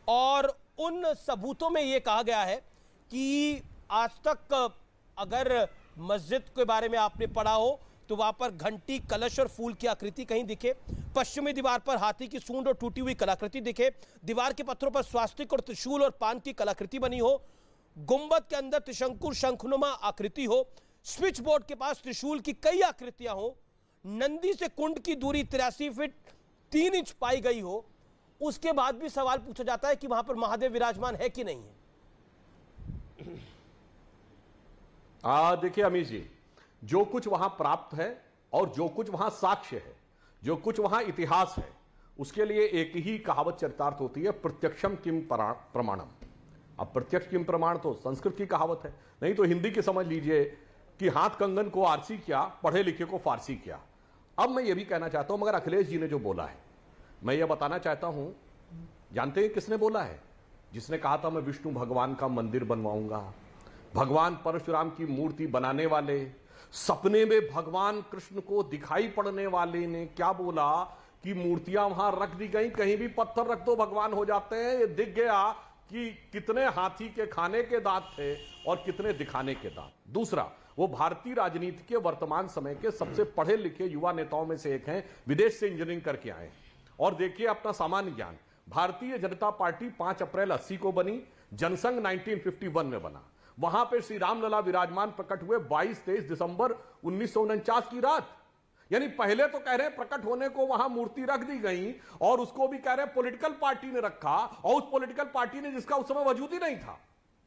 और उन सबूतों में यह कहा गया है कि आज तक अगर मस्जिद के बारे में आपने पढ़ा हो तो वहां पर घंटी, कलश और फूल की आकृति कहीं दिखे, पश्चिमी दीवार पर हाथी की सूंड और टूटी हुई कलाकृति दिखे, दीवार के पत्थरों पर स्वास्तिक और त्रिशूल और पान की कलाकृति बनी हो, गुंबद के अंदर त्रिशंकुर शंखनुमा आकृति हो, स्विच बोर्ड के पास त्रिशूल की कई आकृतियां हो, नंदी से कुंड की दूरी 83 फीट 3 इंच पाई गई हो, उसके बाद भी सवाल पूछा जाता है कि वहां पर महादेव विराजमान है कि नहीं है। देखिए अमीश जी, जो कुछ वहां प्राप्त है और जो कुछ वहां साक्ष्य है, जो कुछ वहां इतिहास है, उसके लिए एक ही कहावत चरितार्थ होती है, प्रत्यक्षम किम प्रमाणम। अब प्रत्यक्ष किम प्रमाण तो संस्कृत की कहावत है, नहीं तो हिंदी की समझ लीजिए कि हाथ कंगन को आरसी किया, पढ़े लिखे को फारसी किया। अब मैं ये भी कहना चाहता हूं, मगर अखिलेश जी ने जो बोला है, मैं ये बताना चाहता हूं, जानते हैं किसने बोला है? जिसने कहा था मैं विष्णु भगवान का मंदिर बनवाऊंगा, भगवान परशुराम की मूर्ति बनाने वाले, सपने में भगवान कृष्ण को दिखाई पड़ने वाले ने क्या बोला कि मूर्तियां वहां रख दी गई, कहीं भी पत्थर रख दो भगवान हो जाते हैं। ये दिख गया कि कितने हाथी के खाने के दांत थे और कितने दिखाने के दांत। दूसरा, वो भारतीय राजनीति के वर्तमान समय के सबसे पढ़े लिखे युवा नेताओं में से एक हैं, विदेश से इंजीनियरिंग करके आए। और देखिए अपना सामान्य ज्ञान, भारतीय जनता पार्टी 5 अप्रैल 80 को बनी, जनसंघ 1951 में बना। वहां पे श्री रामलला विराजमान प्रकट हुए 22-23 दिसंबर 1949 की रात। यानी पहले तो कह रहे हैं प्रकट होने को वहां मूर्ति रख दी गई, और उसको भी कह रहे हैं पॉलिटिकल पार्टी ने रखा, और उस पॉलिटिकल पार्टी ने जिसका उस समय वजूद ही नहीं था।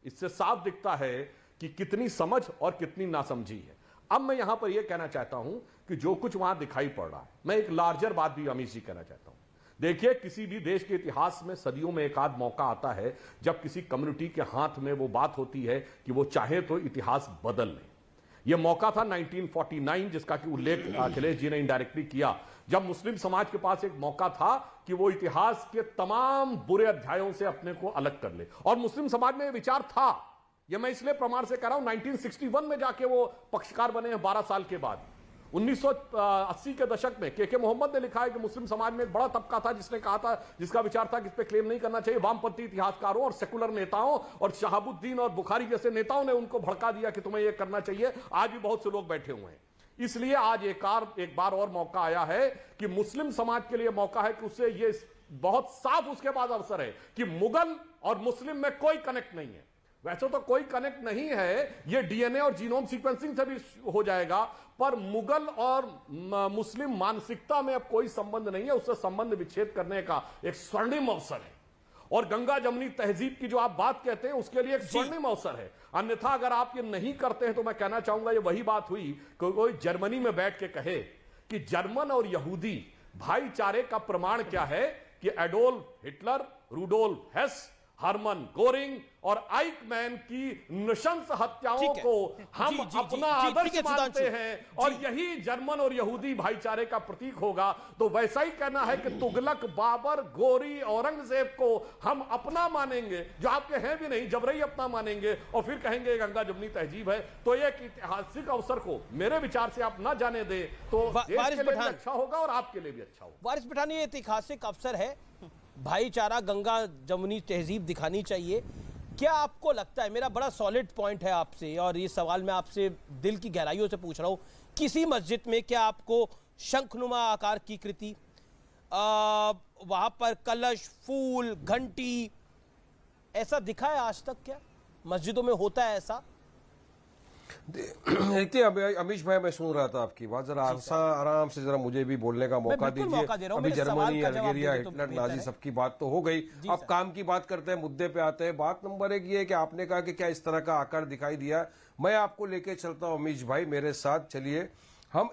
इससे साफ दिखता है कि कितनी समझ और कितनी नासमझी है। अब मैं यहां पर यह कहना चाहता हूं कि जो कुछ वहां दिखाई पड़ रहा है, मैं एक लार्जर बात भी अमीश जी कहना चाहता हूं। देखिए, किसी भी देश के इतिहास में सदियों में एक आध मौका आता है जब किसी कम्युनिटी के हाथ में वो बात होती है कि वो चाहे तो इतिहास बदल ले। यह मौका था 1949, जिसका कि उल्लेख अखिलेश जी ने इनडायरेक्टली किया, जब मुस्लिम समाज के पास एक मौका था कि वो इतिहास के तमाम बुरे अध्यायों से अपने को अलग कर ले। और मुस्लिम समाज में यह विचार था, यह मैं इसलिए प्रमाण से कह रहा हूं, 1961 में जाके वो पक्षकार बने हैं 12 साल के बाद। 1980 के दशक में के मोहम्मद ने लिखा है कि मुस्लिम समाज में एक बड़ा तबका था जिसने कहा था, जिसका विचार था कि इस पे क्लेम नहीं करना चाहिए। वामपंथी इतिहासकारों और सेकुलर नेताओं और शहाबुद्दीन और बुखारी जैसे नेताओं ने उनको भड़का दिया कि तुम्हें यह करना चाहिए। आज भी बहुत से लोग बैठे हुए हैं। इसलिए आज एक बार और मौका आया है कि मुस्लिम समाज के लिए मौका है कि उससे ये बहुत साफ उसके बाद अवसर है कि मुगल और मुस्लिम में कोई कनेक्ट नहीं है। वैसे तो कोई कनेक्ट नहीं है, ये डीएनए और जीनोम सीक्वेंसिंग से भी हो जाएगा, पर मुगल और मुस्लिम मानसिकता में अब कोई संबंध नहीं है। उससे संबंध विच्छेद करने का एक स्वर्णिम अवसर है। और गंगा जमुनी तहजीब की जो आप बात कहते हैं, उसके लिए एक स्वर्णिम अवसर है। अन्यथा अगर आप ये नहीं करते हैं तो मैं कहना चाहूंगा ये वही बात हुई कि कोई जर्मनी में बैठ के कहे कि जर्मन और यहूदी भाईचारे का प्रमाण क्या है कि Adolf Hitler, Rudolf Hess, Hermann Goring और आइकमैन की नृशंस हत्याओं को हम अपना आदर्श मानते हैं, और यही जर्मन और यहूदी भाईचारे का प्रतीक होगा। तो वैसा ही कहना है कि तुगलक, बाबर, गोरी, औरंगजेब को हम अपना मानेंगे, जो आपके हैं भी नहीं, जबरई अपना मानेंगे, और फिर कहेंगे गंगा जमुनी तहजीब है। तो एक ऐतिहासिक अवसर को मेरे विचार से आप ना जाने दें तो देश के लिए भी अच्छा होगा और आपके लिए भी अच्छा होगा। वारिस पठान, ये ऐतिहासिक अवसर है, भाईचारा, गंगा जमुनी तहजीब दिखानी चाहिए। क्या आपको लगता है, मेरा बड़ा सॉलिड पॉइंट है आपसे, और ये सवाल मैं आपसे दिल की गहराइयों से पूछ रहा हूं, किसी मस्जिद में क्या आपको शंखनुमा आकार की कृति, वहां पर कलश, फूल, घंटी, ऐसा दिखा है आज तक? क्या मस्जिदों में होता है ऐसा? देखिए अमीश भाई, मैं सुन रहा था आपकी बात, जरा आराम से जरा मुझे भी बोलने का मौका दीजिए। अभी जर्मनी, अल्जीरिया, हिटलर, नाजी सबकी बात तो हो गई, अब काम की बात करते हैं, मुद्दे पे आते हैं। बात नंबर 1 ये है कि आपने कहा कि क्या इस तरह का आकार दिखाई दिया। मैं आपको लेके चलता हूं अमीश भाई, मेरे साथ चलिए। हम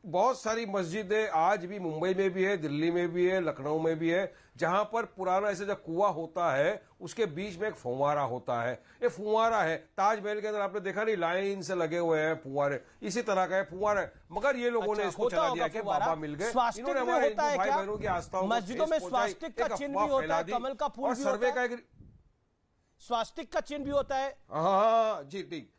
बहुत सारी मस्जिदें आज भी मुंबई में भी है, दिल्ली में भी है, लखनऊ में भी है, जहां पर पुराना ऐसे जब कुआं होता है उसके बीच में एक फुव्वारा होता है। ये फुव्वारा है, ताजमहल के अंदर आपने देखा नहीं, लाइन से लगे हुए हैं फुव्वारे, इसी तरह का है फुव्वारा। मगर ये लोगों ने इसको चला दिया कि बाबा मिल गए। इन्होंने हमारे हिंदू भाई बहनों की आस्थाओं मस्जिदों में स्वास्तिक का चिन्ह भी होता है, कमल का फूल भी होता है, स्वास्तिक का चिन्ह भी होता है। हाँ जी, ठीक।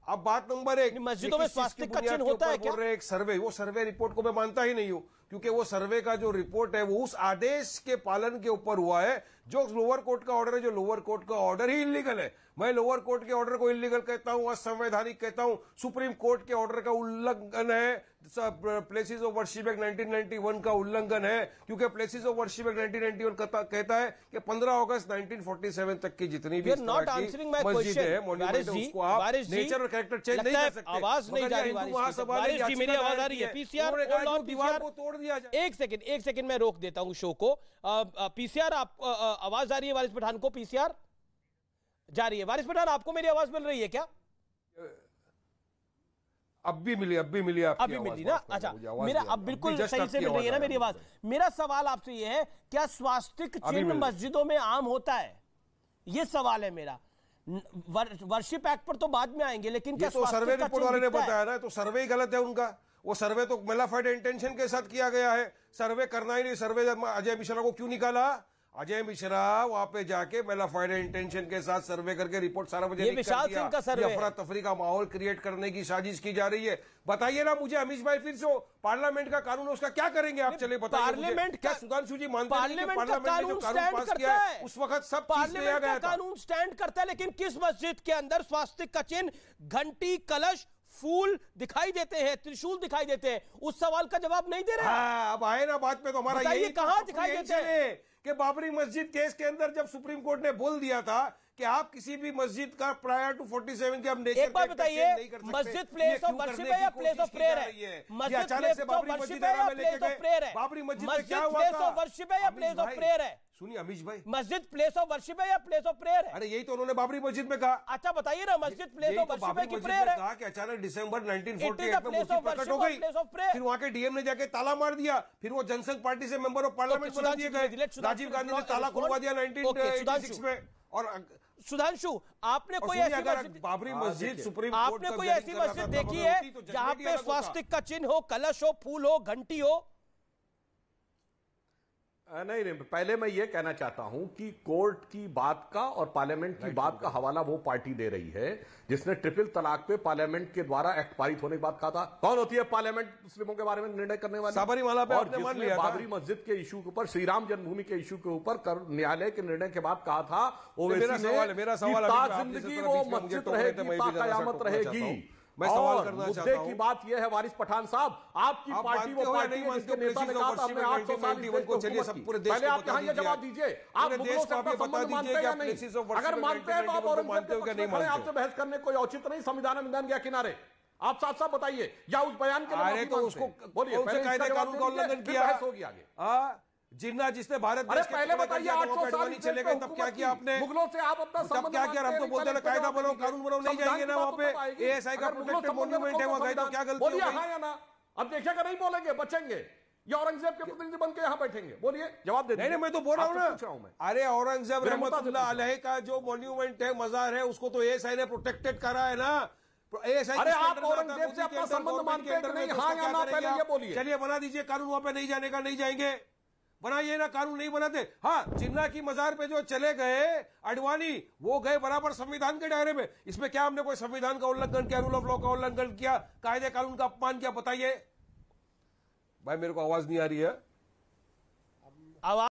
अब बात नंबर 1, मस्जिदों में स्वास्तिक का चिन्ह होता है क्या? बोल रहे एक सर्वे, वो सर्वे रिपोर्ट को मैं मानता ही नहीं हूं, क्योंकि वो सर्वे का जो रिपोर्ट है वो उस आदेश के पालन के ऊपर हुआ है जो लोअर कोर्ट का ऑर्डर है, जो लोअर कोर्ट का ऑर्डर ही इलीगल है। मैं लोअर कोर्ट के ऑर्डर को इलीगल कहता हूं, असंवैधानिक कहता हूं, सुप्रीम कोर्ट के ऑर्डर का उल्लंघन है, प्लेसेस ऑफ वर्शिप एक्ट 1991 का उल्लंघन है, क्योंकि प्लेसेस ऑफ वर्शिप एक्ट 1991 कहता है कि 15 अगस्त 1947 तक की जितनी भी मस्जिद है, मॉन्यूमेंट है, उसको आप नेचर और कैरेक्टर चेंज नहीं कर सकते। आवाज नहीं जा रही, मेरी आवाज आ रही है। पीसीआर दीवार को तोड़ दिया जाए। एक सेकंड मैं रोक देता हूं शो को। पीसीआर आप आवाज आ रही है वारिस पठान को? पीसीआर जा रही है। वारिस पठान आपको मेरी आवाज मिल रही है क्या? अब भी मिली अभी मिली ना? अच्छा, मेरा अब बिल्कुल सही से मिल रही है ना मेरी आवाज? मेरा सवाल आपसे ये है, क्या स्वास्तिक चिन्ह मस्जिदों में आम होता है? ये सवाल है मेरा। वर्शिप एक्ट पर तो बाद में आएंगे, लेकिन क्या तो सर्वे रिपोर्ट वाले ने बताया ना, तो सर्वे ही गलत है उनका। वो सर्वे तो मेलाफाइड इंटेंशन के साथ किया गया है। सर्वे करना ही नहीं। सर्वे अजय मिश्रा को क्यों निकाला? अजय मिश्रा वहां पे जाके मेलाफाइड इंटेंशन के साथ सर्वे करके रिपोर्ट सार्वजनिक कर दिया। अफरा तफरी का माहौल क्रिएट करने की साजिश की जा रही है। बताइए ना मुझे अमीश भाई, फिर से पार्लियामेंट का कानून उसका क्या करेंगे आप? चले बताइए। पार्लियामेंट क्या सुधांशु जी मानते हैं कि पार्लियामेंट ने जो कानून पास किया है उस वक्त सब पार्लियामेंट का कानून स्टैंड करता है, लेकिन किस मस्जिद के अंदर स्वास्तिक का चिन्ह, घंटी, कलश, फूल दिखाई देते हैं, त्रिशूल दिखाई देते हैं? उस सवाल का जवाब नहीं दे रहे। अब आए ना बात पे, तो हमारा यही कहां दिखाई देते हैं कि बाबरी मस्जिद केस के अंदर जब सुप्रीम कोर्ट ने बोल दिया था कि आप किसी भी मस्जिद का प्रायर टू 47 के हम एक बात बताइए, मस्जिद प्लेस ऑफ वर्शिप है या प्लेस ऑफ प्रेयर है? मस्जिद प्लेस ऑफ वर्शिप है या प्लेस ऑफ प्रेयर है? बाबरी मस्जिद मस्जिद प्लेस ऑफ वर्शिप है या प्लेस ऑफ प्रेयर है? सुनिए अमीश भाई, मस्जिद प्लेस ऑफ वर्शिप है या प्लेस ऑफ प्रेयर है? अरे यही तो उन्होंने बाबरी मस्जिद में कहा। अच्छा बताइए ना, मस्जिद प्लेस ऑफ वर्शिप है कि प्रेयर है? कहा कि अचानक दिसंबर 1948 में मस्जिद प्रकट हो गई, फिर वहां के डीएम ने जाके ताला मार दिया, फिर वो जनसंघ पार्टी से मेंबर ऑफ पार्लियामेंट बना दिए गए। राजीव गांधी ने ताला खुलवा दिया 1986 में। और सुधांशु, आपने कोई ऐसी बाबरी मस्जिद सुप्रीम आपने कोई ऐसी मस्जिद देखी है जहां पे स्वास्तिक का चिन्ह हो, कलश हो, फूल हो, घंटी हो? नहीं, पहले मैं ये कहना चाहता हूं कि कोर्ट की बात का और पार्लियामेंट की बात का हवाला वो पार्टी दे रही है जिसने ट्रिपल तलाक पे पार्लियामेंट के द्वारा एक्ट पारित होने की बात कहा था। कौन होती है पार्लियामेंट मुस्लिमों के बारे में निर्णय करने वाली? सबरीमाला पे आपने मान लिया था। बाबरी मस्जिद के इशू के ऊपर, श्री राम जन्मभूमि के इशू के ऊपर न्यायालय के निर्णय के बाद कहा था मेरा सवाल जिंदगी वो मस्जिद रहेगी, कयामत रहेगी। मैं सवाल करना चाहता हूं, मुद्दे की बात यह है वारिस पठान साहब, आपकी पार्टी वो पार्टी है जिसके नेता ने कहा था हमने 800 साल को चलिए सब पूरे देश को, पहले आप यहाँ ये जवाब दीजिए, आप मुगलों से अपना संबंध मानते हैं या नहीं? अगर मानते हैं तो आप औरंगजेब के पक्ष में आपसे बहस करने कोई औचित्य नहीं, संविधान विधान के किनारे आप साथ साथ बताइए, या उस बयान के लिए तो उसको बोलिए कायदे कानून का उल्लंघन किया, बहस होगी आगे। जिन्ना जिसने भारत देश के पहले बताइए 800 साल चले गए तब क्या किया आपने? मुगलों से आप अपना तब क्या किया? हम तो बोलते हैं कायदा बनाओ, कानून बनाओ, नहीं जाएंगे ना वहां पे? एएसआई का प्रोटेक्टेड मॉन्यूमेंट है वहां, कायदा क्या गलती बोलिए हाँ या ना? अब देखिएगा नहीं बोलेंगे, बचेंगे या औरंगजेब के प्रतिनिधि बन के यहाँ बैठेंगे? बोलिए, जवाब दे। नहीं, मैं तो बोल रहा हूँ ना, अरे औरंगजेब रहमतुल्लाह अलैह का जो मॉन्यूमेंट है, मजार है, उसको तो एएसआई ने प्रोटेक्टेड करा है ना। अरे आप औरंगजेब से अपना संबंध मानते हैं कि नहीं? हाँ या ना पहले ये बोलिए। चलिए बना दीजिए कानून, वहां पे नहीं जाने का, नहीं जाएंगे, बनाइए ना कानून। नहीं बनाते? हाँ, जिन्ना की मजार पे जो चले गए अडवाणी, वो गए बराबर संविधान के दायरे में। इसमें क्या हमने कोई संविधान का उल्लंघन किया, रूल ऑफ लॉ का उल्लंघन किया, कायदे कानून का अपमान किया? बताइए भाई, मेरे को आवाज नहीं आ रही है।